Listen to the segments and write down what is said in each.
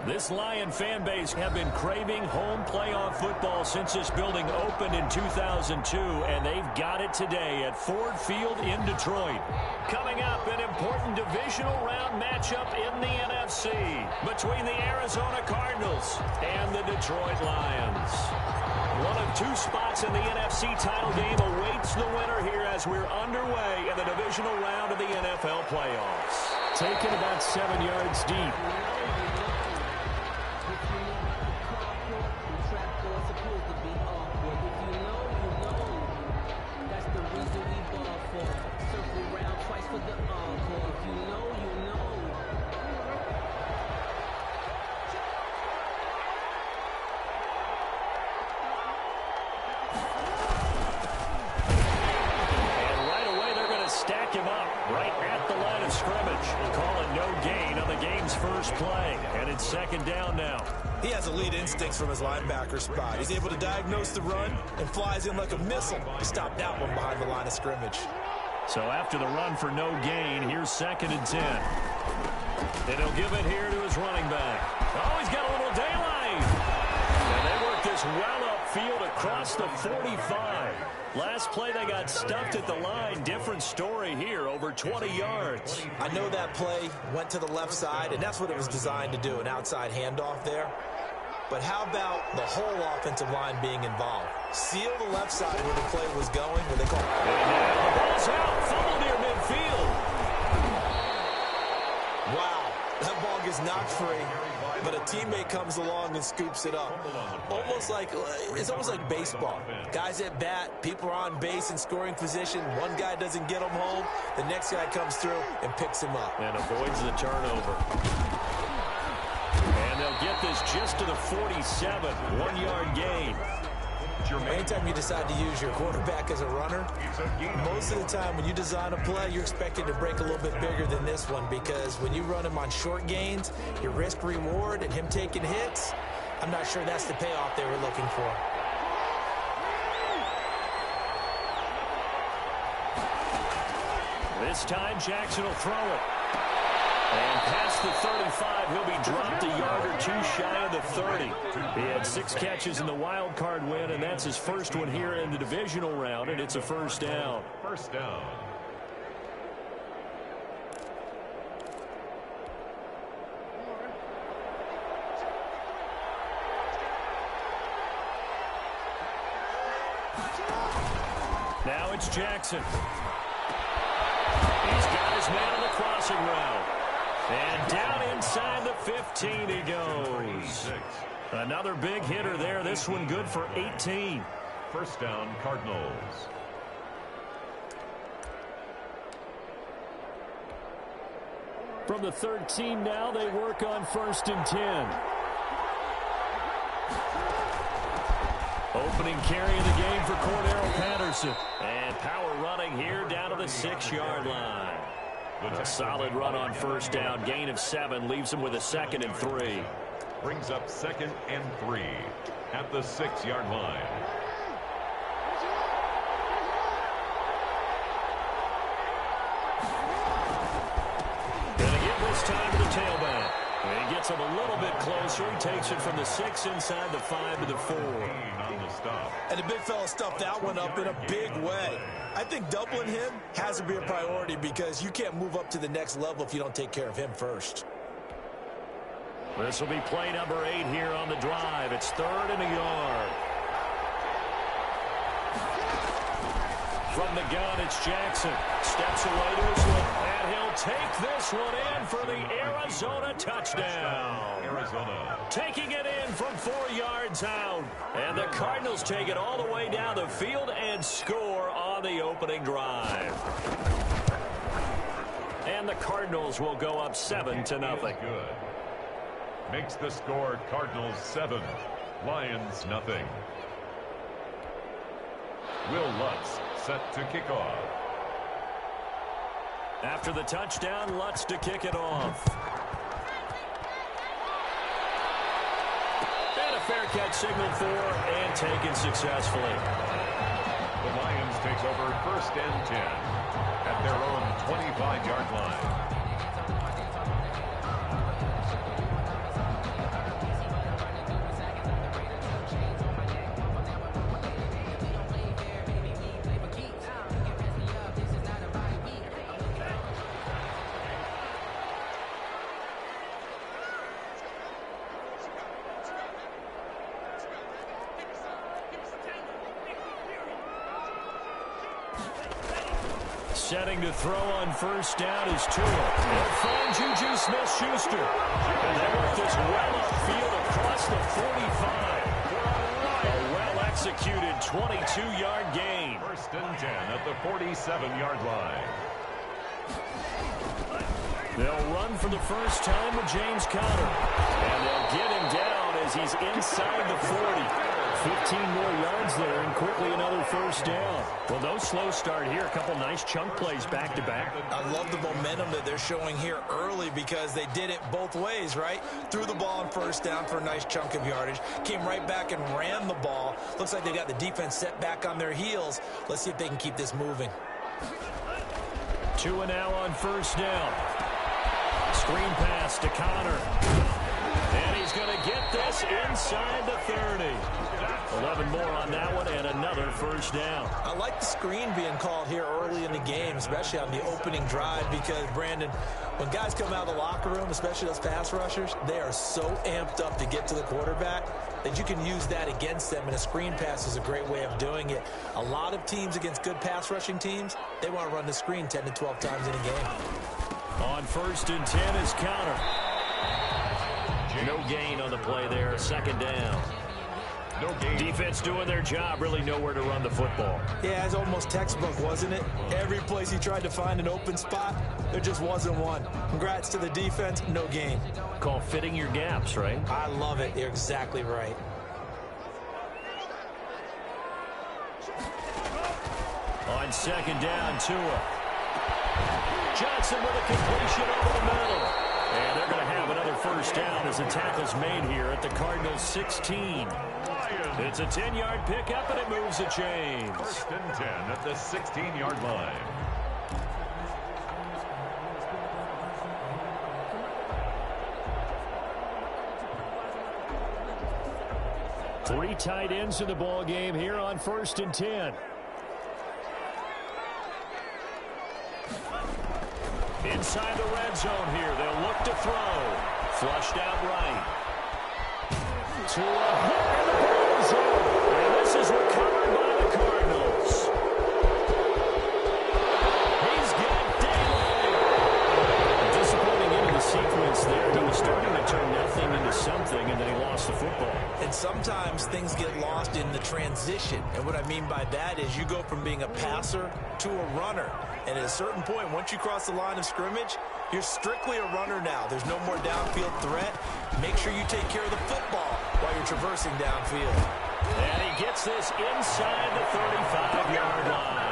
This Lion fan base have been craving home playoff football since this building opened in 2002, and they've got it today at Ford Field in Detroit. Coming up, an important divisional round matchup in the NFC between the Arizona Cardinals and the Detroit Lions. One of two spots in the NFC title game awaits the winner here as we're underway in the divisional round of the NFL playoffs. Taken about 7 yards deep. Second down now. He has elite instincts from his linebacker spot. He's able to diagnose the run and flies in like a missile to stop that one behind the line of scrimmage. So after the run for no gain, here's 2nd and 10. And he'll give it here to his running back. Oh, he's got a little daylight. And they work this well upfield across the 45. Last play they got stuffed at the line. Different story here, over 20 yards. I know that play went to the left side, and that's what it was designed to do, an outside handoff there. But how about the whole offensive line being involved? Seal the left side where the play was going, where they call it. And now the ball's out, fumble near midfield. Wow, that ball gets knocked free, but a teammate comes along and scoops it up. It's almost like baseball. Guys at bat, people are on base in scoring position. One guy doesn't get him home. The next guy comes through and picks him up. And avoids the turnover. And they'll get this just to the 47, 1-yard gain. Anytime you decide to use your quarterback as a runner, most of the time when you design a play, you're expected to break a little bit bigger than this one, because when you run him on short gains, your risk-reward and him taking hits, I'm not sure that's the payoff they were looking for. This time Jackson will throw it. And past the 35, he'll be dropped a yard or two shy of the 30. He had 6 catches in the wild card win, and that's his first one here in the divisional round, and it's a first down. First down. Now it's Jackson. He's got his man on the crossing route. And down inside the 15 he goes. Another big hitter there. This one good for 18. First down, Cardinals. From the 13 now, they work on 1st and 10. Opening carry of the game for Cordero Patterson. And power running here down to the 6-yard line. A solid run on first down. Gain of 7 leaves him with a 2nd and 3. Brings up 2nd and 3 at the 6-yard line. Gonna give this time to the tailback. And he gets him a little bit closer. He takes it from the 6 inside the 5 to the 4. On the stop. And the big fella stuffed that one up in a big way. I think doubling him has to be a priority, because you can't move up to the next level if you don't take care of him first. This will be play number 8 here on the drive. It's 3rd and a yard. From the gun, it's Jackson. Steps away to his left, and he'll take this one in for the Arizona touchdown. Arizona. Taking it in from 4 yards out. And the Cardinals take it all the way down the field and score on the opening drive. And the Cardinals will go up 7-0. Good. Makes the score Cardinals 7, Lions nothing. Will Lutz set to kick off. After the touchdown, Lutz to kick it off. And a fair catch signaled for and taken successfully. The Lions takes over 1st and 10 at their own 25-yard line. Setting to throw on first down is Tua. They'll find Juju Smith-Schuster. And they work this well upfield across the 45. A well-executed 22-yard gain. First and 10 at the 47-yard line. They'll run for the first time with James Conner. And they'll get him down as he's inside the 40. 15 more yards there and quickly another first down. Well, no slow start here. A couple nice chunk plays back-to-back. I love the momentum that they're showing here early because they did it both ways, right? Threw the ball on first down for a nice chunk of yardage. Came right back and ran the ball. Looks like they got the defense set back on their heels. Let's see if they can keep this moving. Tua now on first down. Screen pass to Conner. And he's going to get this inside the 30. 11 more on that one and another first down. I like the screen being called here early in the game, especially on the opening drive, because, Brandon, when guys come out of the locker room, especially those pass rushers, they are so amped up to get to the quarterback that you can use that against them, and a screen pass is a great way of doing it. A lot of teams against good pass rushing teams, they want to run the screen 10 to 12 times in a game. On first and 10 is Conner. No gain on the play there. Second down. No gain. Defense doing their job. Really nowhere to run the football. Yeah, it's almost textbook, wasn't it? Every place he tried to find an open spot, there just wasn't one. Congrats to the defense. No gain. Call fitting your gaps, right? I love it. You're exactly right. On second down, Tua. Johnson with a completion over the middle. And they're going to have another first down as the tackle's made here at the Cardinals' 16. It's a 10-yard pickup, and it moves the chains. First and 10 at the 16-yard line. Three tight ends in the ball game here on first and 10. Inside the red zone here. They'll look to throw. Flushed out right. Tua, and the ball is over. And this is recovered by the Cardinals. He's got Daly. Disappointing into the sequence there. He was starting to turn nothing into something, and then he lost the football. And sometimes things get lost in the transition. And what I mean by that is you go from being a passer to a runner. And at a certain point, once you cross the line of scrimmage, you're strictly a runner now. There's no more downfield threat. Make sure you take care of the football while you're traversing downfield. And he gets this inside the 35-yard line.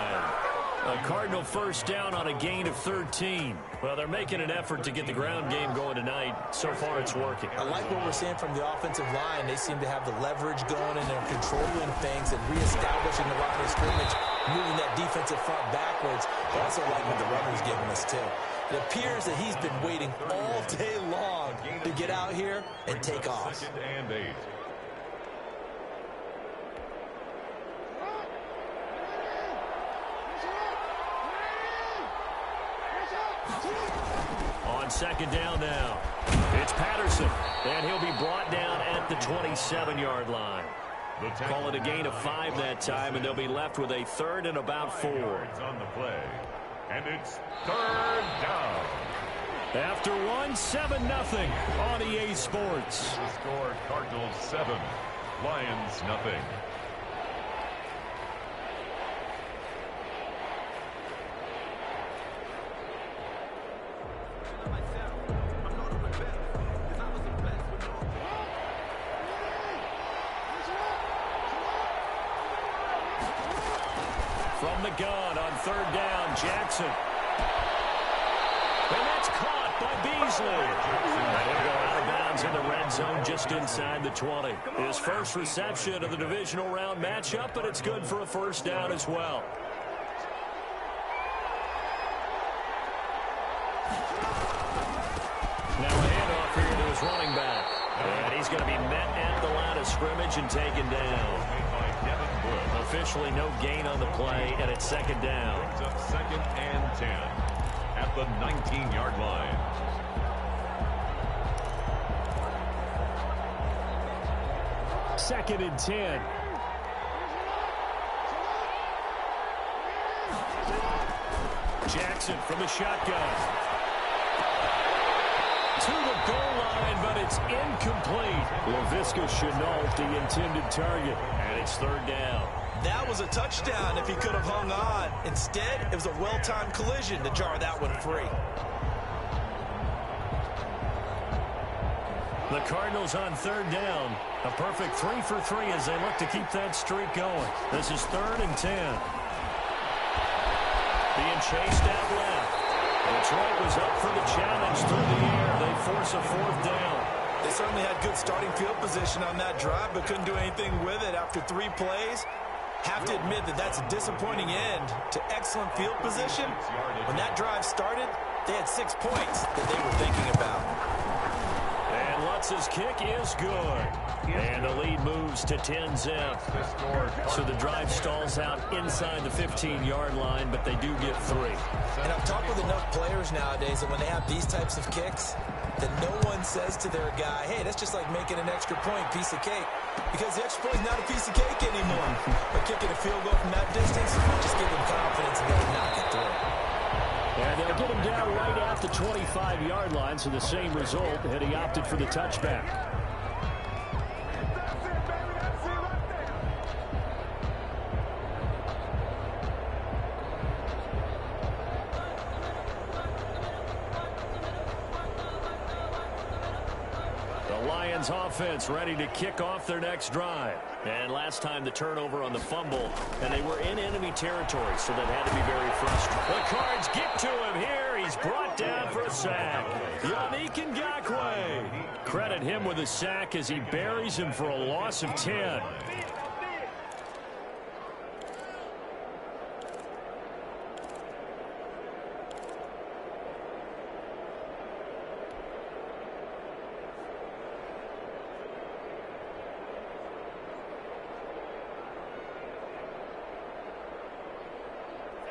A Cardinal first down on a gain of 13. Well, they're making an effort to get the ground game going tonight. So far, it's working. I like what we're seeing from the offensive line. They seem to have the leverage going, and they're controlling things and reestablishing the line of scrimmage, moving that defensive front backwards. I also like what the runner's giving us, too. It appears that he's been waiting all day long to get out here and take off. Second and 8. On second down now, it's Patterson, and he'll be brought down at the 27-yard line. Call it a gain of 5 that time, and they'll be left with a third and about 4. On the play, and it's third down. After 7-0 on EA Sports. The score: Cardinals 7, Lions nothing. From the gun on third down, Jackson. And that's caught by Beasley. And he'll go out of bounds in the red zone just inside the 20. His first reception of the divisional round matchup, but it's good for a first down as well. Now a handoff here to his running back. And he's going to be met at the line of scrimmage and taken down. Officially no gain on the play, and it's second down. Brings up second and 10 at the 19-yard line. Second and 10. takes it from the shotgun. To the goal line, but it's incomplete. Laviska Chenault, the intended target, and it's third down. That was a touchdown if he could have hung on. Instead, it was a well-timed collision to jar that one free. The Cardinals on third down. A perfect 3 for 3 as they look to keep that streak going. This is 3rd and 10. Being chased out left. Detroit was up for the challenge through the air. They force a 4th down. They certainly had good starting field position on that drive, but couldn't do anything with it after 3 plays. Have to admit that that's a disappointing end to excellent field position. When that drive started, they had 6 points that they were thinking about. And Lutz's kick is good. And the lead moves to 10-zip. So the drive stalls out inside the 15-yard line, but they do get 3. And I've talked with enough players nowadays that when they have these types of kicks, that no one says to their guy, hey, that's just like making an extra point, piece of cake. Because the extra point is not a piece of cake anymore. But kicking a field goal from that distance, just give them confidence and they can knock it through. And they'll get him down right at the 25-yard line, so the same result had he opted for the touchback. Lions offense ready to kick off their next drive. And last time the turnover on the fumble, and they were in enemy territory, so that had to be very frustrating. The Cards get to him here. He's brought down for a sack. Yannick Ngakoue. Credit him with a sack as he buries him for a loss of 10.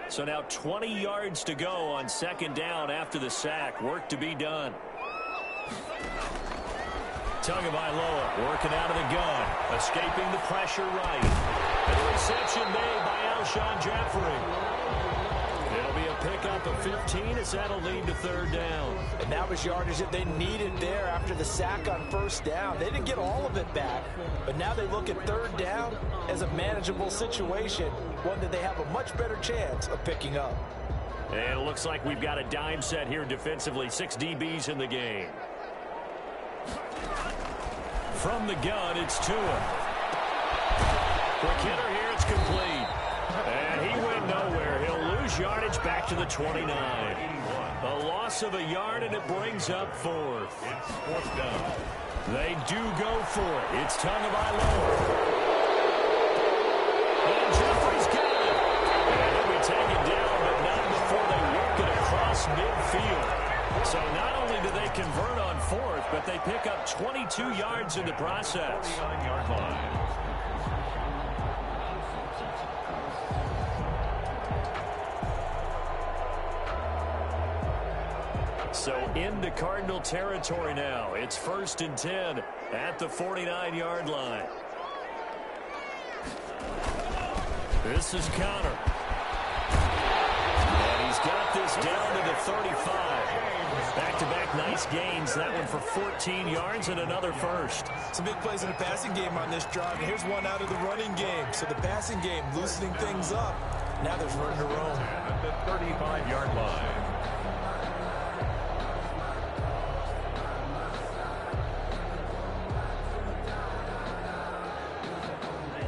So now 20 yards to go on 2nd down after the sack. Work to be done. Tagovailoa working out of the gun. Escaping the pressure right. And the reception made by Alshon Jeffrey. It'll be a pickup of 15 as that'll lead to 3rd down. And that was yardage that they needed there after the sack on 1st down. They didn't get all of it back, but now they look at 3rd down as a manageable situation, one that they have a much better chance of picking up. And it looks like we've got a dime set here defensively. 6 DBs in the game. From the gun, it's Tua. Quick hitter here, it's complete. And he went nowhere. He'll lose yardage back to the 29. A loss of a yard, and it brings up 4th. It's 4th down. They do go for it. It's Tagovailoa. And Jeffrey's got it. And he'll be taken down, but not before they work it across midfield. So not only do they convert on 4th, but they pick up 22 yards in the process. 29-yard line. So into Cardinal territory now. It's 1st and 10 at the 49-yard line. This is Connor. And he's got this down to the 35. Back-to-back nice gains. That one for 14 yards and another first. Some big plays in the passing game on this drive. And here's one out of the running game. So the passing game loosening things up. Now there's room to roam. At the 35-yard line.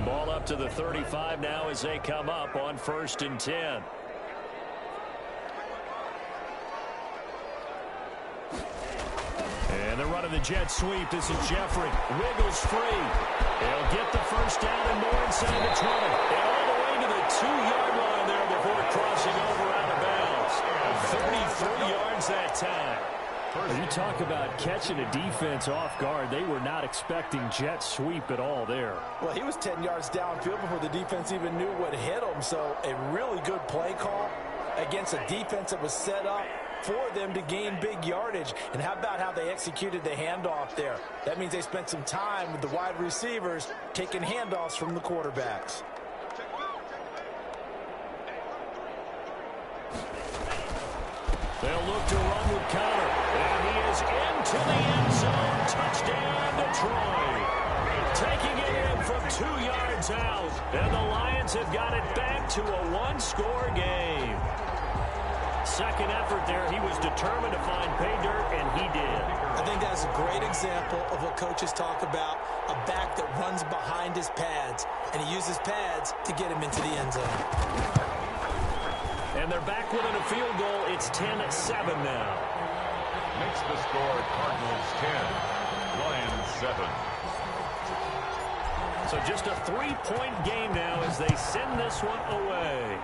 Ball up to the 35 now as they come up on 1st and 10. And they're running the jet sweep. This is Jeffrey. Wiggles free. He'll get the 1st down and more inside the 20. And all the way to the 2-yard line there before crossing over out of bounds. 33 yards that time. You talk about catching a defense off guard. They were not expecting jet sweep at all there. Well, he was 10 yards downfield before the defense even knew what hit him. So a really good play call against a defense that was set up for them to gain big yardage. And how about how they executed the handoff there? That means they spent some time with the wide receivers taking handoffs from the quarterbacks. They'll look to run with Connor. And he is into the end zone. Touchdown, Detroit. Taking it in from 2 yards out. And the Lions have got it back to a one-score game. Second effort there. He was determined to find pay dirt, and he did. I think that's a great example of what coaches talk about, a back that runs behind his pads, and he uses pads to get him into the end zone. And they're back within a field goal. It's 10-7 now. Makes the score Cardinals 10, Lions 7. So just a 3-point game now as they send this one away.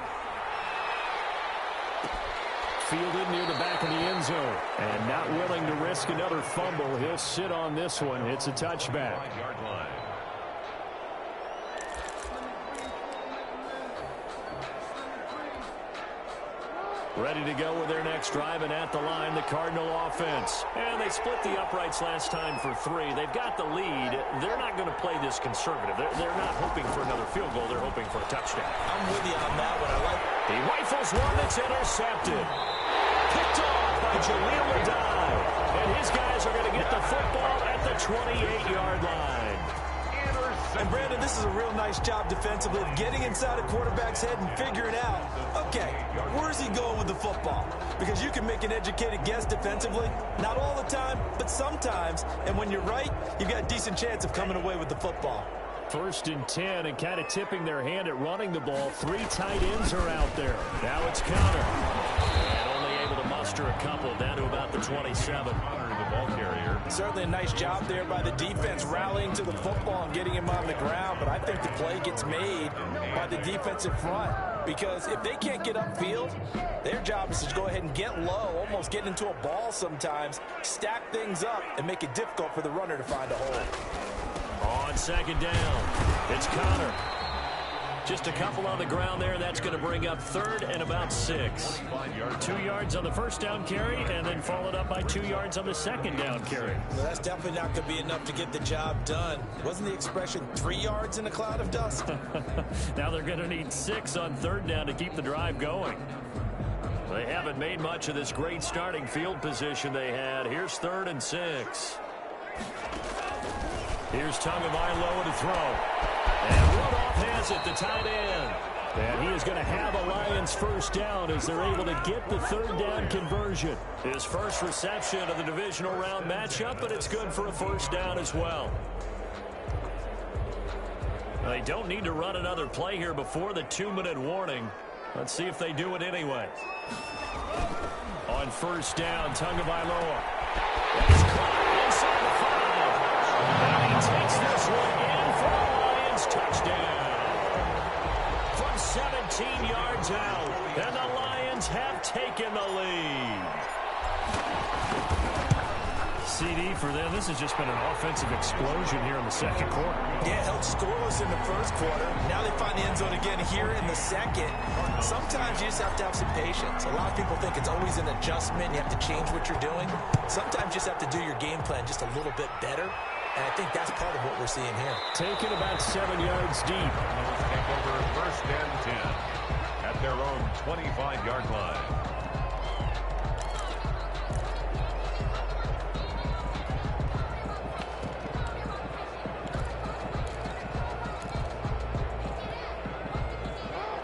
Fielded near the back of the end zone. And not willing to risk another fumble. He'll sit on this one. It's a touchback. 5-yard line. Ready to go with their next drive, and at the line, the Cardinal offense. And they split the uprights last time for 3. They've got the lead. They're not going to play this conservative. They're not hoping for another field goal. They're hoping for a touchdown. I'm with you on that one. I like it. He rifles one that's intercepted. Picked off by Jaleel Adai. And his guys are going to get the football at the 28-yard line. And, Brandon, this is a real nice job defensively of getting inside a quarterback's head and figuring out, okay, where's he going with the football? Because you can make an educated guess defensively. Not all the time, but sometimes. And when you're right, you've got a decent chance of coming away with the football. 1st and 10, and kind of tipping their hand at running the ball. 3 tight ends are out there. Now it's Connor. And only able to muster a couple down to about the 27. Connor, the ball carrier. Certainly a nice job there by the defense rallying to the football and getting him on the ground. But I think the play gets made by the defensive front. Because if they can't get upfield, their job is to go ahead and get low, almost get into a ball sometimes, stack things up, and make it difficult for the runner to find a hole. On 2nd down, it's Connor. Just a couple on the ground there. That's going to bring up 3rd and about 6. 2 yards on the 1st down carry, and then followed up by 2 yards on the 2nd down carry. Well, that's definitely not going to be enough to get the job done. Wasn't the expression 3 yards in a cloud of dust? Now they're going to need 6 on 3rd down to keep the drive going. They haven't made much of this great starting field position they had. Here's 3rd and 6. Here's Tagovailoa to throw. And Rudolph has it, the tight end. And he is going to have a Lions 1st down as they're able to get the 3rd down conversion. His first reception of the divisional round matchup, but it's good for a 1st down as well. They don't need to run another play here before the 2-minute warning. Let's see if they do it anyway. On 1st down, Tagovailoa. It's caught inside the 5. And he takes this one in for the Lions touchdown. From 17 yards out, and the Lions have taken the lead. CD for them. This has just been an offensive explosion here in the 2nd quarter. Yeah, held scoreless in the 1st quarter. Now they find the end zone again here in the 2nd. Sometimes you just have to have some patience. A lot of people think it's always an adjustment. You have to change what you're doing. Sometimes you just have to do your game plan just a little bit better. And I think that's part of what we're seeing here. Taken about 7 yards deep. Take over 1st and 10 at their own 25-yard line.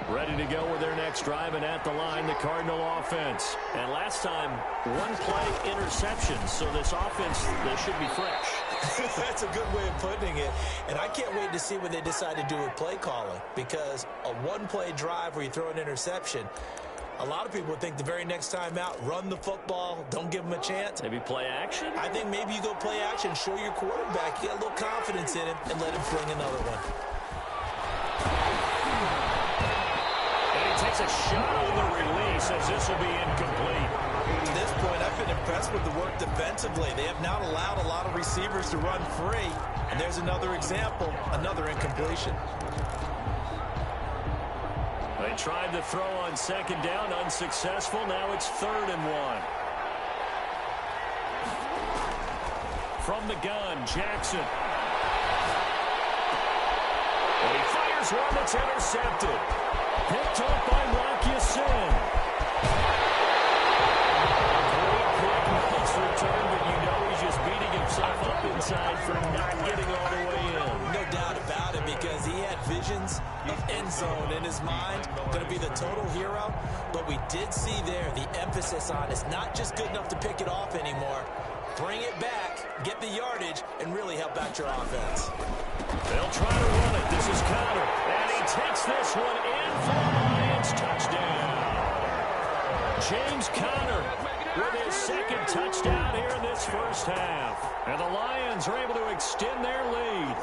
Ready to go with their next drive, and at the line, the Cardinal offense. And last time, 1 play interception, so this offense, they should be fresh. That's a good way of putting it. And I can't wait to see what they decide to do with play calling, because a 1-play drive where you throw an interception, a lot of people would think the very next time out, run the football, don't give them a chance. Maybe play action? I think maybe you go play action, show your quarterback, you got a little confidence in him, and let him fling another one. Takes a shot on the release as this will be incomplete. To this point, I've been impressed with the work defensively. They have not allowed a lot of receivers to run free. And there's another example, another incompletion. They tried to throw on 2nd down, unsuccessful. Now it's 3rd and 1. From the gun, Jackson. And he fires one that's intercepted. Picked up by Rock Ya-Sin. inside for not getting all the way in. No doubt about it, because he had visions of end zone in his mind. Going to be the total hero. But we did see there the emphasis on it's not just good enough to pick it off anymore. Bring it back, get the yardage, and really help out your offense. They'll try to run it. This is Conner. And he takes this one in for the Lions. Touchdown. James Conner with his second touchdown here in this first half. And the Lions are able to extend their lead.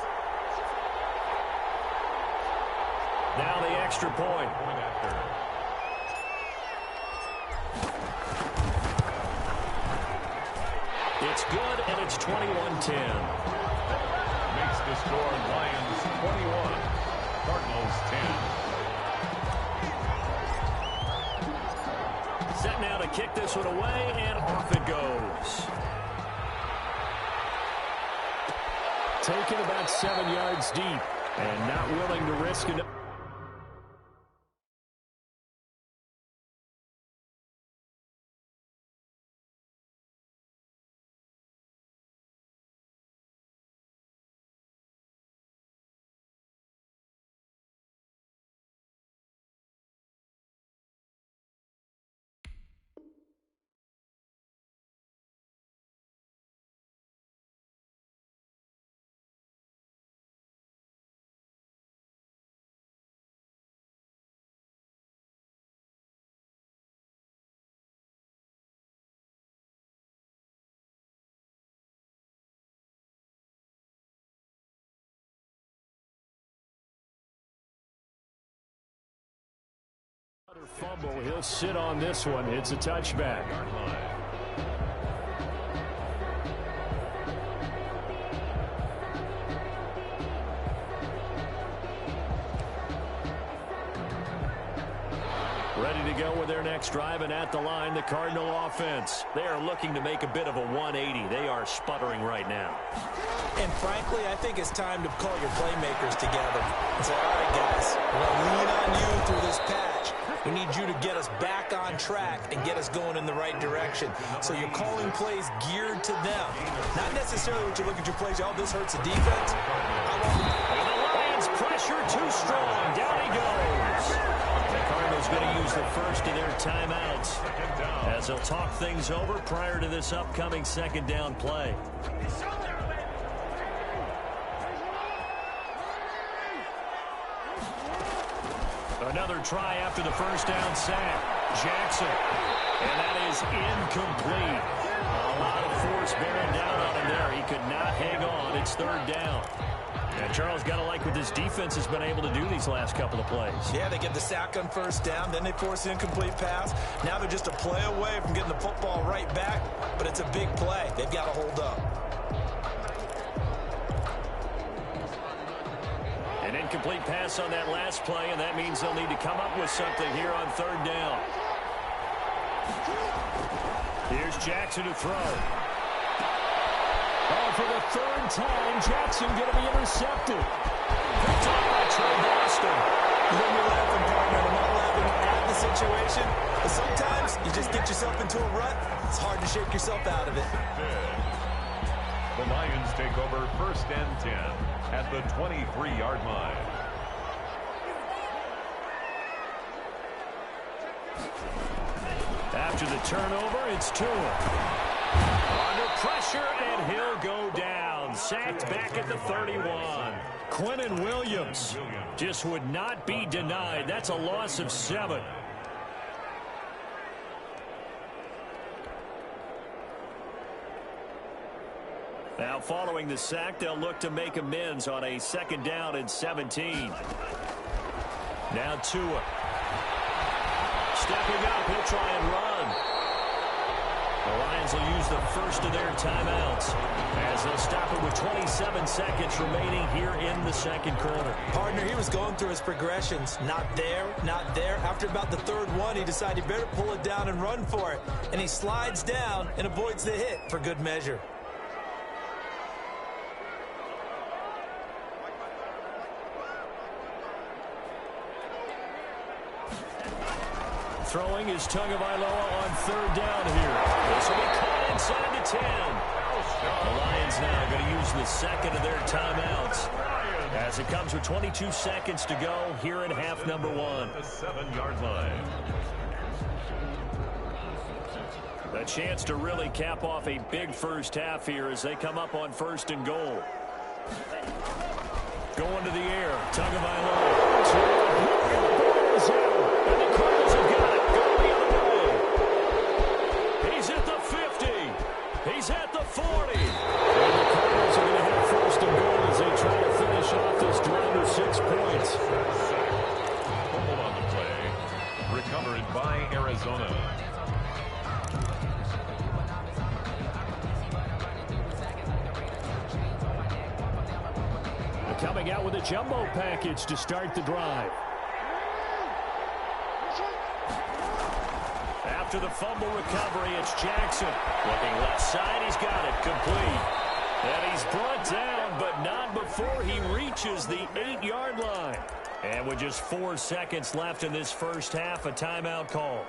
Now the extra point. It's good, and it's 21-10. Makes the score Lions 21, Cardinals 10. Set now to kick this one away, and off it goes. Taken about 7 yards deep, and not willing to risk it. Another fumble. He'll sit on this one. It's a touchback. Ready to go with their next drive, and at the line, the Cardinal offense. They are looking to make a bit of a 180. They are sputtering right now. And frankly, I think it's time to call your playmakers together and say, all right, guys, we're going to lean on you through this patch. We need you to get us back on track and get us going in the right direction. So you're calling plays geared to them. Not necessarily what you look at your plays, oh, this hurts the defense. And the Lions pressure too strong. Down he goes. The Cardinals going to use the first of their timeouts as they'll talk things over prior to this upcoming second down play. Another try after the first down sack. Jackson. And that is incomplete. A lot of force bearing down on him there. He could not hang on. It's third down. And Charles, got to like what this defense has been able to do these last couple of plays. Yeah, they get the sack on first down, then they force an incomplete pass. Now they're just a play away from getting the football right back, but it's a big play. They've got to hold up. An incomplete pass on that last play, and that means they'll need to come up with something here on third down. Here's Jackson to throw. Oh, for the third time, Jackson going to be intercepted. Picked off by Trey Boston. You're going to be laughing, partner. I'm not laughing at the situation, but sometimes you just get yourself into a rut. It's hard to shake yourself out of it. The Lions take over first and 10 at the 23-yard line. After the turnover, it's Tua. Under pressure, and he'll go down. Sacked back at the 31. Quinnen Williams just would not be denied. That's a loss of 7. Now, following the sack, they'll look to make amends on a second down and 17. Now Tua. Stepping up, he'll try and run. The Lions will use the first of their timeouts as they'll stop it with 27 seconds remaining here in the second quarter. Partner, he was going through his progressions. Not there, not there. After about the third one, he decided he better pull it down and run for it. And he slides down and avoids the hit for good measure. Throwing is Tagovailoa on third down here. This will be caught inside the 10. The Lions now going to use the second of their timeouts as it comes with 22 seconds to go here in half number one. The 7-yard line. A chance to really cap off a big first half here as they come up on 1st and goal. Going to the air. Tagovailoa. And the Cardinals have got it. Going the other way. He's at the 50. He's at the 40. And the Cardinals are going to have 1st and goal as they try to finish off this drive with 6 points. Fumble on the play. Recovered by Arizona. Coming out with a jumbo package to start the drive. After the fumble recovery, it's Jackson. Looking left side, he's got it complete. And he's brought down, but not before he reaches the 8-yard line. And with just 4 seconds left in this first half, a timeout call.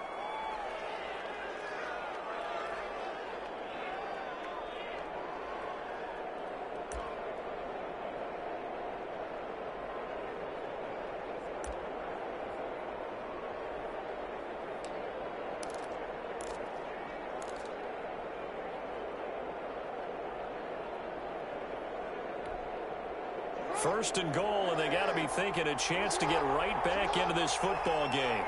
First and goal, and they got to be thinking a chance to get right back into this football game.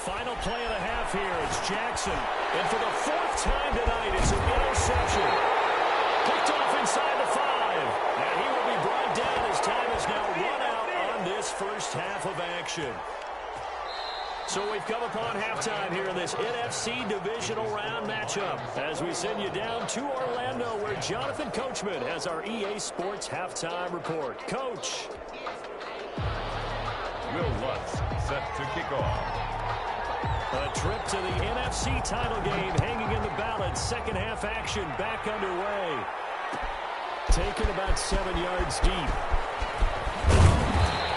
Final play of the half here. It's Jackson. And for the 4th time tonight, it's an interception. Picked off inside the 5. And he will be brought down as time has now run out on this first half of action. So we've come upon halftime here in this NFC Divisional Round matchup as we send you down to Orlando where Jonathan Coachman has our EA Sports Halftime Report. Coach. Will Lutz set to kick off. A trip to the NFC title game hanging in the balance. Second half action back underway. Taken about 7 yards deep.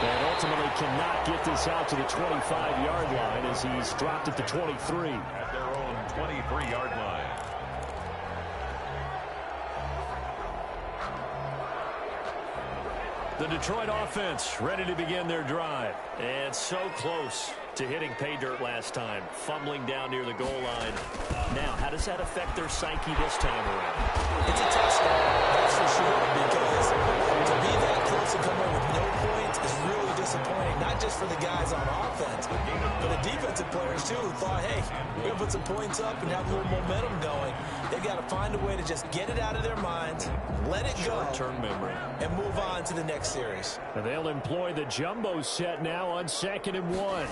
And ultimately cannot get this out to the 25-yard line as he's dropped at the 23. At their own 23-yard line. The Detroit offense ready to begin their drive. And so close to hitting pay dirt last time. Fumbling down near the goal line. Now, how does that affect their psyche this time around? It's a tough start, that's for sure, because to be that close and come away with no points is really disappointing, not just for the guys on offense, but the defensive players, too, who thought, hey, we're going to put some points up and have a little momentum going. They've got to find a way to just get it out of their minds, let it go, short-term memory, and move on to the next series. And they'll employ the jumbo set now on 2nd and 1.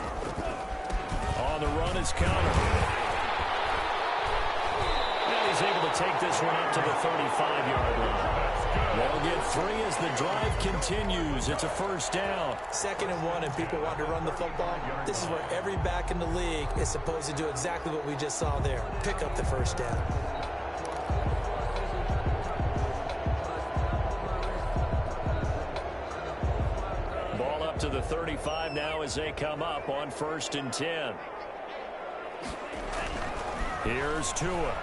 On the run is Connor. And he's able to take this one up to the 35-yard line. They'll get 3 as the drive continues. It's a first down. 2nd and 1, and people want to run the football. This is where every back in the league is supposed to do exactly what we just saw there. Pick up the first down. Ball up to the 35 now as they come up on 1st and 10. Here's Tua.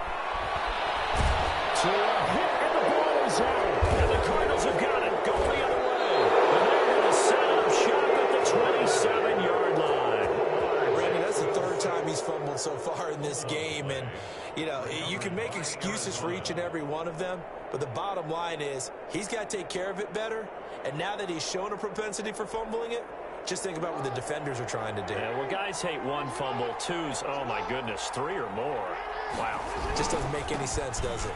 Tua hit, and the ball is out. And the Cardinals have got it. Go the other way. And they're going to set up shop at the 27-yard line. Brandon, that's the 3rd time he's fumbled so far in this game. And, you know, you can make excuses for each and every one of them. But the bottom line is he's got to take care of it better. And now that he's shown a propensity for fumbling it, just think about what the defenders are trying to do. Yeah, well, guys hate 1 fumble, 2's, oh, my goodness, 3 or more. Wow. Just doesn't make any sense, does it?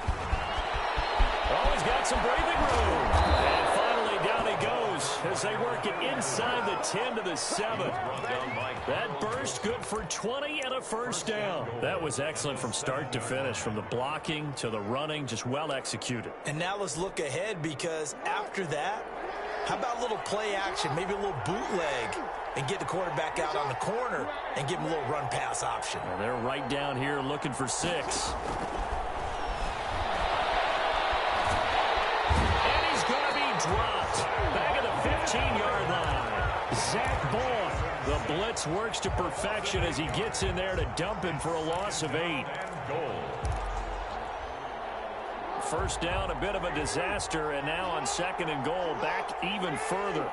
Oh, he's got some breathing room. And finally, down he goes as they work it inside the 10 to the 7. That burst good for 20 and a first down. That was excellent from start to finish, from the blocking to the running, just well executed. And now let's look ahead, because after that, how about a little play action, maybe a little bootleg, and get the quarterback out on the corner and give him a little run-pass option. Well, they're right down here looking for 6. And he's going to be dropped. Back at the 15-yard line. Zach Boyd. The blitz works to perfection as he gets in there to dump him for a loss of 8. goal. First down, a bit of a disaster, and now on 2nd and goal, back even further.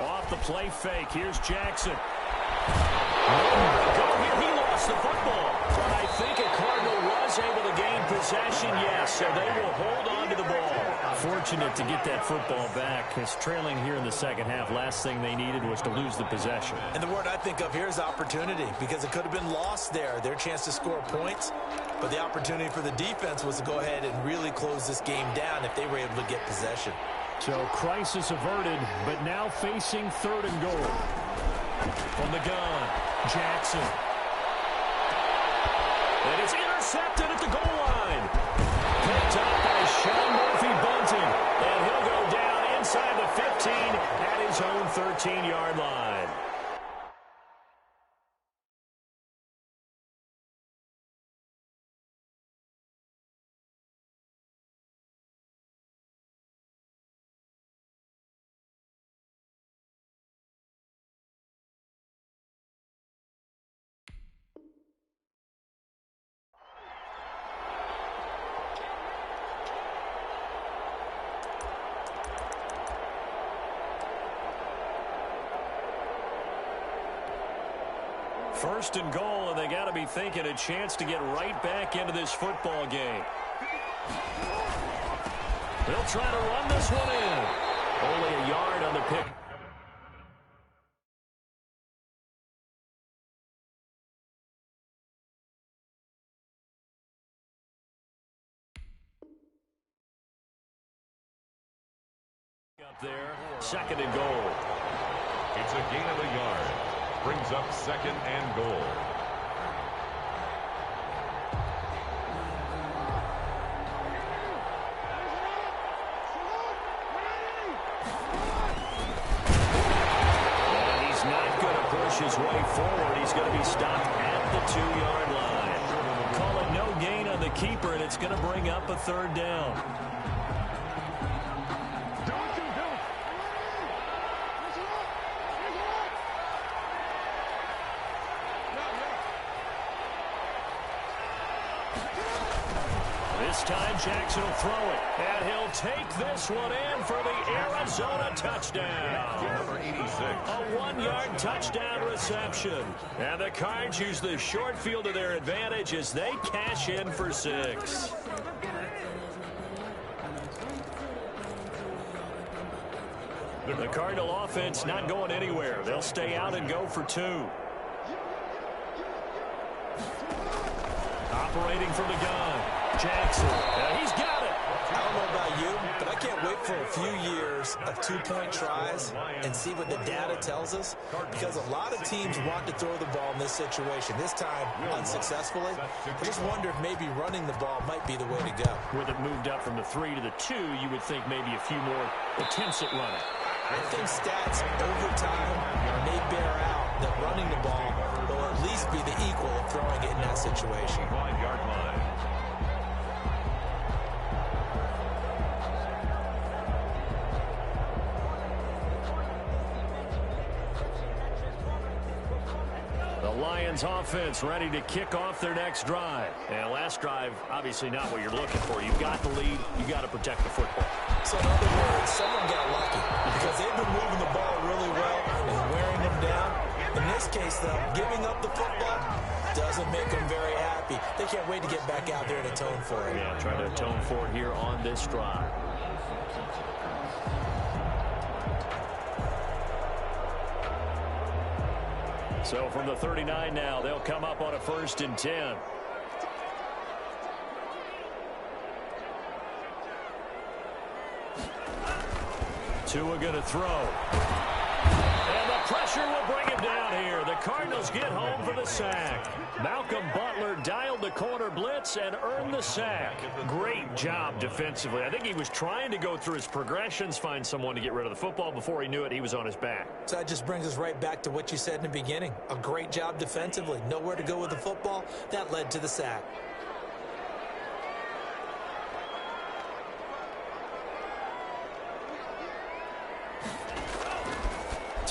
Off the play fake, here's Jackson. Go here, he lost the football. But I think a Cardinal was able to gain possession, yes, so they will hold on to the ball. Fortunate to get that football back. It's trailing here in the second half. Last thing they needed was to lose the possession. And the word I think of here is opportunity, because it could have been lost there. Their chance to score points, but the opportunity for the defense was to go ahead and really close this game down if they were able to get possession. So crisis averted, but now facing 3rd and goal. From the gun, Jackson. And it's intercepted at the goal line. Picked up by Sean Murphy-Bunting. And he'll go down inside the 15 at his own 13-yard line. First and goal, and they got to be thinking a chance to get right back into this football game. They'll try to run this one in. Only a yard on the pick. Up there, 2nd and goal. It's a gain of a yard. Brings up 2nd and goal. And he's not going to push his way forward. He's going to be stopped at the 2-yard line. Call it no gain on the keeper, and it's going to bring up a 3rd down. This time Jackson will throw it, and he'll take this one in for the Arizona touchdown. Number 86. A 1-yard touchdown reception. And the Cards use the short field to their advantage as they cash in for 6. The Cardinal offense not going anywhere. They'll stay out and go for 2. Operating from the gun, Jackson. He's got it. I don't know about you, but I can't wait for a few years of 2-point tries and see what the data tells us, because a lot of teams want to throw the ball in this situation. This time, unsuccessfully. I just wonder if maybe running the ball might be the way to go. With it moved up from the 3 to the 2, you would think maybe a few more attempts at running. I think stats over time may bear out that running the ball will at least be the equal of throwing it in that situation. 5-yard line. The Lions offense ready to kick off their next drive. And last drive, obviously not what you're looking for. You've got the lead. You've got to protect the football. So in other words, someone got lucky because they've been moving the ball really well and wearing them down. In this case, though, giving up the football doesn't make them very happy. They can't wait to get back out there and atone for it. Yeah, trying to atone for it here on this drive. So from the 39 now, they'll come up on a 1st and 10. Tua going to throw. And the pressure will bring him down here. The Cardinals get home for the sack. Malcolm Butler dialed the corner blitz and earned the sack. Great job defensively. I think he was trying to go through his progressions, find someone to get rid of the football. Before he knew it, he was on his back. So that just brings us right back to what you said in the beginning. A great job defensively. Nowhere to go with the football. That led to the sack.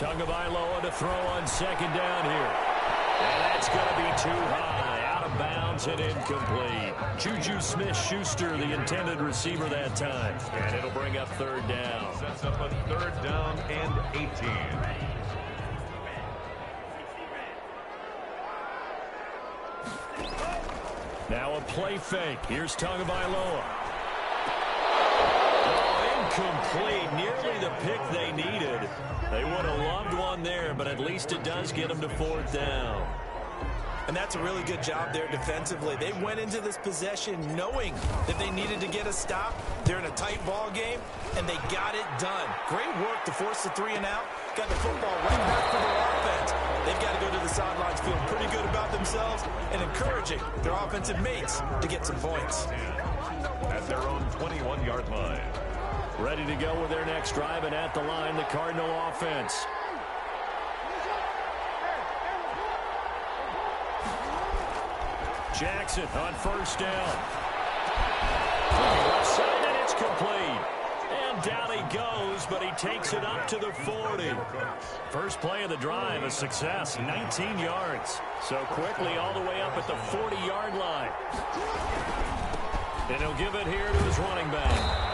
Tagovailoa to throw on second down here. And that's going to be too high. Out of bounds and incomplete. Juju Smith-Schuster, the intended receiver that time. And it'll bring up third down. Sets up a third down and 18. Now a play fake. Here's Tagovailoa. Oh, incomplete. Nearly the pick they needed. They would have loved one there, but at least it does get them to fourth down. And that's a really good job there defensively. They went into this possession knowing that they needed to get a stop. They're in a tight ball game, and they got it done. Great work to force the 3 and out. Got the football right back for their offense. They've got to go to the sidelines feeling pretty good about themselves and encouraging their offensive mates to get some points. At their own 21-yard line. Ready to go with their next drive, and at the line, the Cardinal offense. Jackson on first down. Left side, and it's complete. And down he goes, but he takes it up to the 40. First play of the drive, a success, 19 yards. So quickly all the way up at the 40-yard line. And he'll give it here to his running back.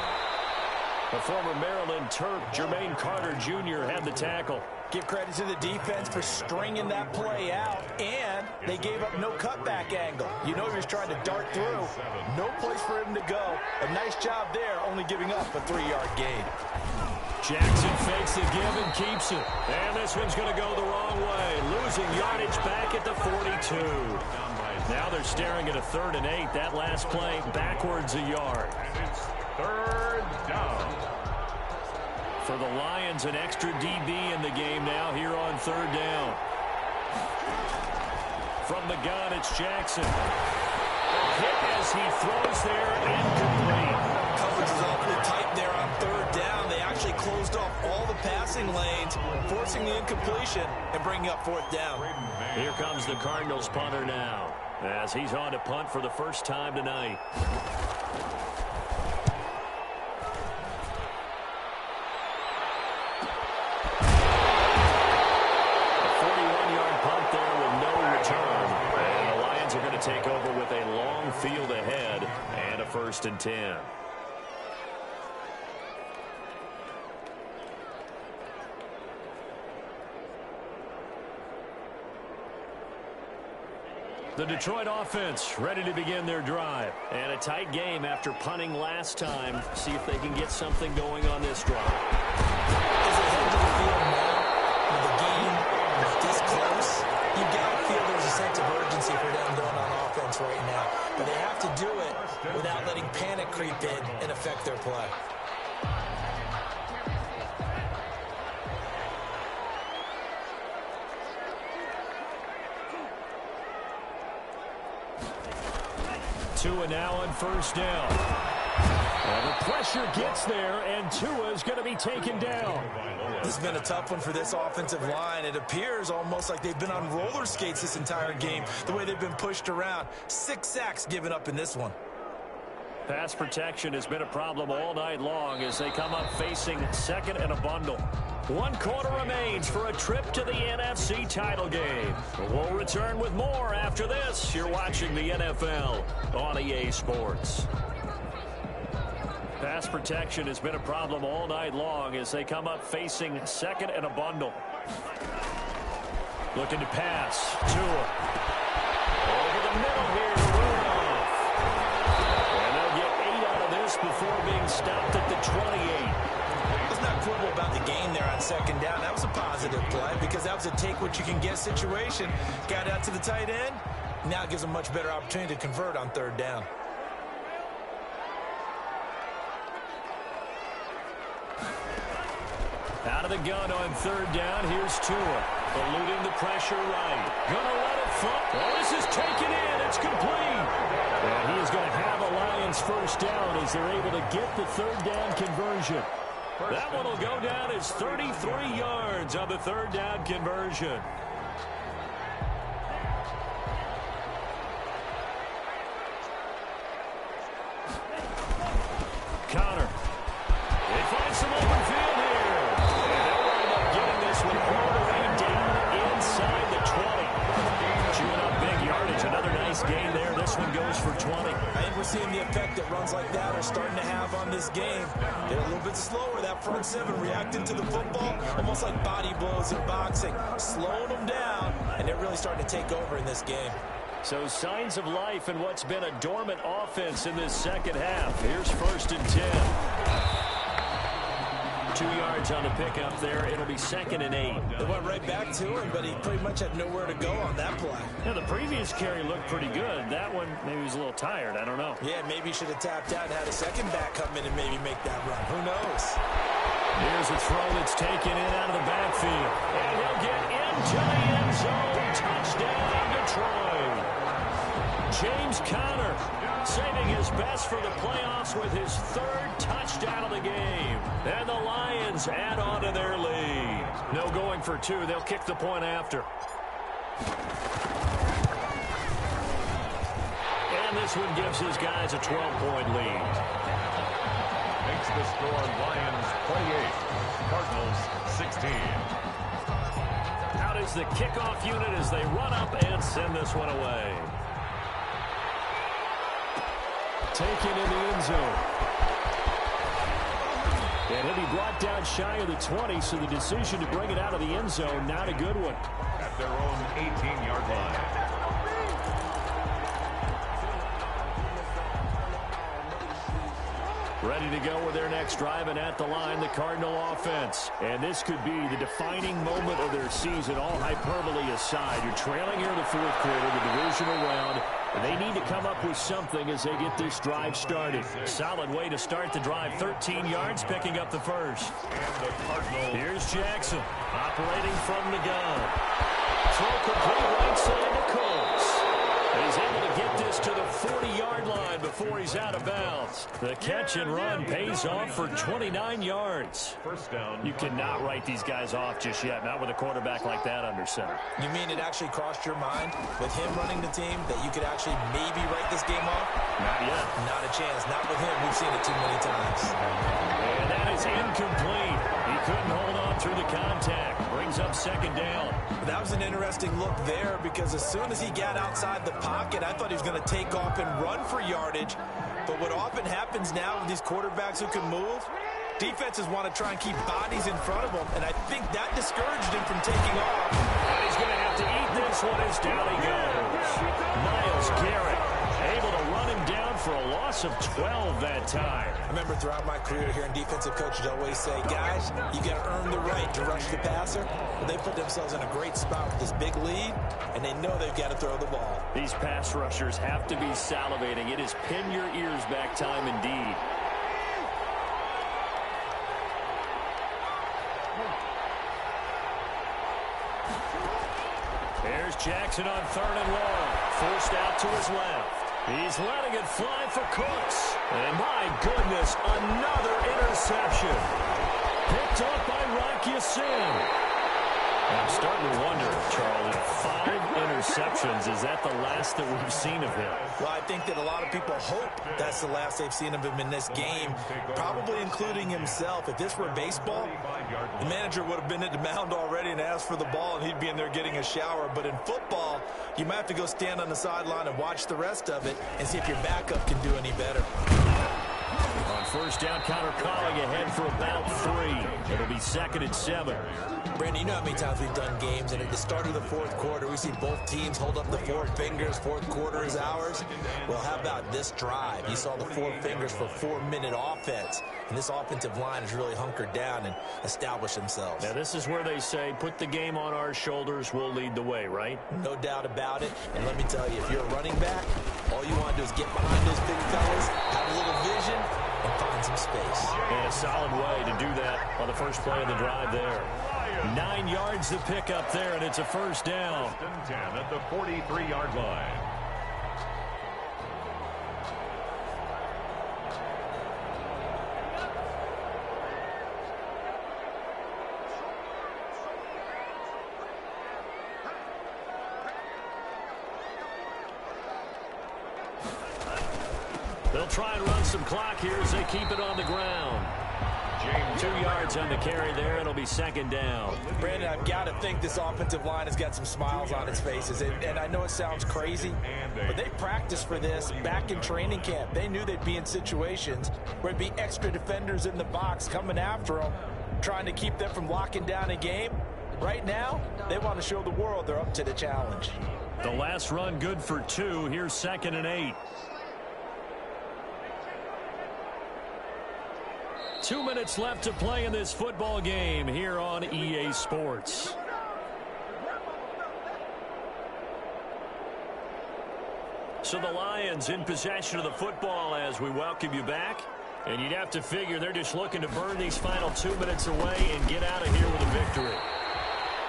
The former Maryland Terp, Jermaine Carter Jr. had the tackle. Give credit to the defense for stringing that play out, and they gave up no cutback angle. You know he was trying to dart through. No place for him to go. A nice job there, only giving up a 3-yard gain. Jackson fakes the give and keeps it. And this one's going to go the wrong way. Losing yardage back at the 42. Now they're staring at a 3rd and 8. That last play backwards a yard. And it's third down. For the Lions, an extra DB in the game now here on 3rd down. From the gun, it's Jackson. Hit as he throws there, incomplete. Coverage is awfully tight there on 3rd down. They actually closed off all the passing lanes, forcing the incompletion and bringing up 4th down. Here comes the Cardinals punter now, as he's on to punt for the first time tonight. Take over with a long field ahead and a 1st and 10. The Detroit offense ready to begin their drive. And a tight game after punting last time. See if they can get something going on this drive. As they head to the field now, with the game this close, you've got to feel there's a sense of urgency for them going on offense right now. But they have to do it without letting panic creep in and affect their play. Tua now on 1st down. Well, the pressure gets there, and Tua is going to be taken down. This has been a tough one for this offensive line. It appears almost like they've been on roller skates this entire game, the way they've been pushed around. 6 sacks given up in this one. Pass protection has been a problem all night long as they come up facing 2nd and a bundle. 1 quarter remains for a trip to the NFC title game. We'll return with more after this. You're watching the NFL on EA Sports. Pass protection has been a problem all night long as they come up facing 2nd and a bundle. Looking to pass. Tua. Over the middle here to Rudolph. And they'll get 8 out of this before being stopped at the 28. Let's not quibble about the gain there on 2nd down. That was a positive play because that was a take-what-you-can-get situation. Got out to the tight end. Now it gives them a much better opportunity to convert on 3rd down. Out of the gun on 3rd down. Here's Tua. Eluding the pressure right. Gonna let it fall. Oh, this is taken in. It's complete. And he is going to have a Lions 1st down as they're able to get the 3rd down conversion. That one will go down as 33 yards on the 3rd down conversion. Connor. They find some open field here. And they'll wind up getting this one home. 20. I think we're seeing the effect that runs like that are starting to have on this game. They're a little bit slower, that front seven, reacting to the football, almost like body blows in boxing, slowing them down, and they're really starting to take over in this game. So signs of life in what's been a dormant offense in this second half. Here's 1st and 10. 2 yards on the pickup there. It'll be 2nd and 8. They went right back to him, but he pretty much had nowhere to go on that play. Yeah, the previous carry looked pretty good. That one, maybe he was a little tired. I don't know. Yeah, maybe he should have tapped out and had a second back come in and maybe make that run. Who knows? Here's a throw that's taken in out of the backfield. And he'll get into the end zone. Touchdown, Detroit. James Conner saving his best for the playoffs with his 3rd touchdown of the game. And the Lions add on to their lead. No going for 2. They'll kick the point after. And this one gives his guys a 12-point lead. Makes the score Lions 28, Cardinals 16. Out is the kickoff unit as they run up and send this one away. Taken in the end zone. And he'll be brought down shy of the 20, so the decision to bring it out of the end zone, not a good one. At their own 18-yard line. Ready to go with their next drive, and at the line, the Cardinal offense. And this could be the defining moment of their season, all hyperbole aside. You're trailing here in the 4th quarter, the divisional round, and they need to come up with something as they get this drive started. Solid way to start the drive, 13 yards, picking up the first. And the Cardinals. Here's Jackson, operating from the gun. Throw complete right side to Colts. And he's able to get this to the 40-yard line before he's out of bounds. The catch and run pays off for 29 yards. First down. You cannot write these guys off just yet, not with a quarterback like that under center. You mean it actually crossed your mind with him running the team that you could actually maybe write this game off? Not yet. Not a chance. Not with him. We've seen it too many times. And that is incomplete. He couldn't hold on through the contact. Brings up 2nd down. That was an interesting look there because as soon as he got outside the pocket, I thought he was going to take off and run for yardage. But what often happens now with these quarterbacks who can move, defenses want to try and keep bodies in front of them, and I think that discouraged him from taking off. And he's going to have to eat this one as down he goes. Myles Garrett able to run him down for a loss of 12 that time. I remember throughout my career hearing defensive coaches always say, guys, you got to earn the right to rush the passer. But they put themselves in a great spot with this big lead, and they know they've got to throw the ball. These pass rushers have to be salivating. It is pin your ears back time indeed. There's Jackson on 3rd and long. Forced out to his left. He's letting it fly for Cooks. And my goodness, another interception. Picked up by Rock Ya-Sin. I'm starting to wonder, Charlie, 5 interceptions. Is that the last that we've seen of him? Well, I think that a lot of people hope that's the last they've seen of him in this game, probably including himself. If this were baseball, the manager would have been at the mound already and asked for the ball, and he'd be in there getting a shower. But in football, you might have to go stand on the sideline and watch the rest of it and see if your backup can do any better. On 1st down, Connor calling ahead for about 3. It'll be 2nd and 7. Brandon, you know how many times we've done games, and at the start of the 4th quarter, we see both teams hold up the 4 fingers. 4th quarter is ours. Well, how about this drive? You saw the 4 fingers for 4-minute offense, and this offensive line has really hunkered down and established themselves. Now, this is where they say, put the game on our shoulders, we'll lead the way, right? No doubt about it. And let me tell you, if you're a running back, all you want to do is get behind those big fellas, have a little vision, and find some space. And a solid way to do that on the first play of the drive there. 9 yards to pick up there, and it's a 1st down. 10 at the 43-yard line. They'll try and run some clock here as they keep it on the ground. 2 yards on the carry there. It'll be second down. Brandon, I've got to think this offensive line has got some smiles on its faces. And I know it sounds crazy, but they practiced for this back in training camp. They knew they'd be in situations where there'd be extra defenders in the box coming after them, trying to keep them from locking down a game. Right now, they want to show the world they're up to the challenge. The last run good for 2. Here's 2nd and 8. 2 minutes left to play in this football game here on EA Sports. So the Lions in possession of the football as we welcome you back. And you'd have to figure they're just looking to burn these final 2 minutes away and get out of here with a victory.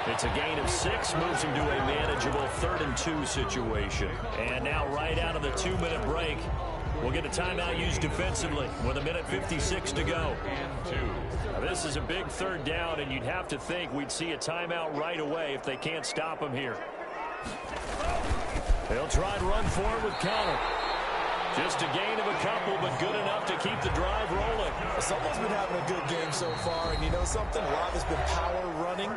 It's a gain of 6, moves them to a manageable 3rd and 2 situation. And now right out of the 2-minute break, we'll get a timeout used defensively with 1:56 to go. Now, this is a big 3rd down, and you'd have to think we'd see a timeout right away if they can't stop them here. They'll try and run forward with Connor. Just a gain of a couple, but good enough to keep the drive rolling. Someone's been having a good game so far, and you know something? A lot has been power running.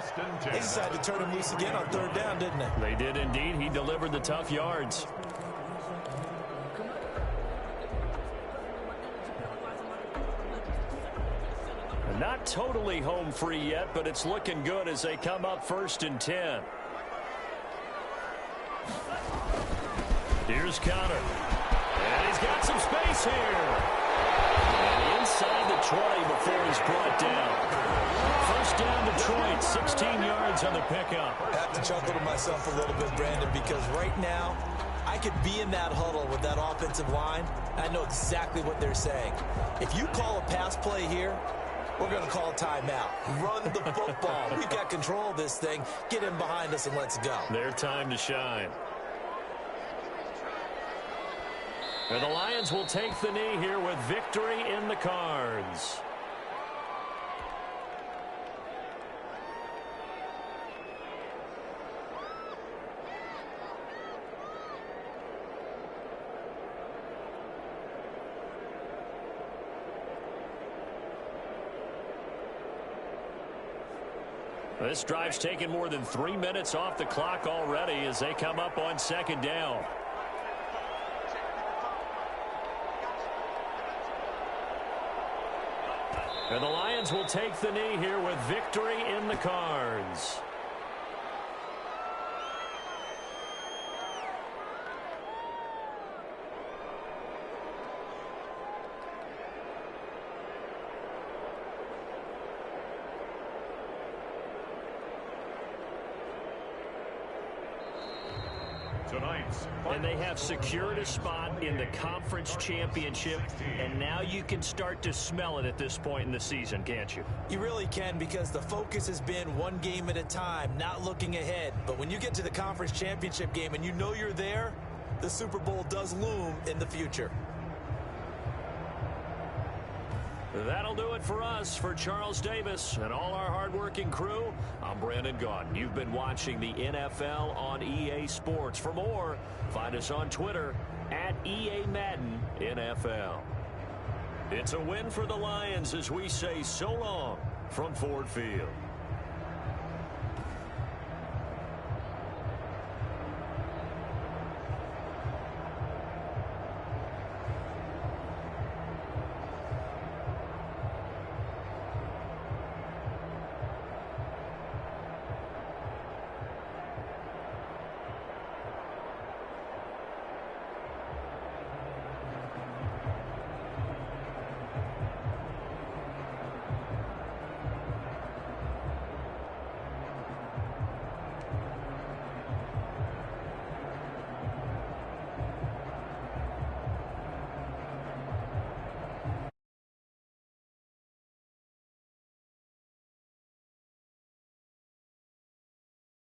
They decided to turn him loose again on 3rd down, didn't they? They did indeed. He delivered the tough yards. Not totally home free yet, but it's looking good as they come up 1st and 10. Here's Connor. And he's got some space here. And inside the 20 before he's brought down. 1st down Detroit, 16 yards on the pickup. I have to chuckle to myself a little bit, Brandon, because right now I could be in that huddle with that offensive line. I know exactly what they're saying. If you call a pass play here, we're going to call a timeout. Run the football. We've got control of this thing. Get in behind us and let's go. Their time to shine. And the Lions will take the knee here with victory in the cards. This drive's taken more than 3 minutes off the clock already as they come up on 2nd down. And the Lions will take the knee here with victory in the cards. And they have secured a spot in the conference championship, and now you can start to smell it at this point in the season, can't you? You really can, because the focus has been one game at a time, not looking ahead. But when you get to the conference championship game and you know you're there, the Super Bowl does loom in the future. That'll do it for us. For Charles Davis and all our hardworking crew, I'm Brandon Gaudin. You've been watching the NFL on EA Sports. For more, find us on Twitter at EA Madden NFL. It's a win for the Lions as we say so long from Ford Field.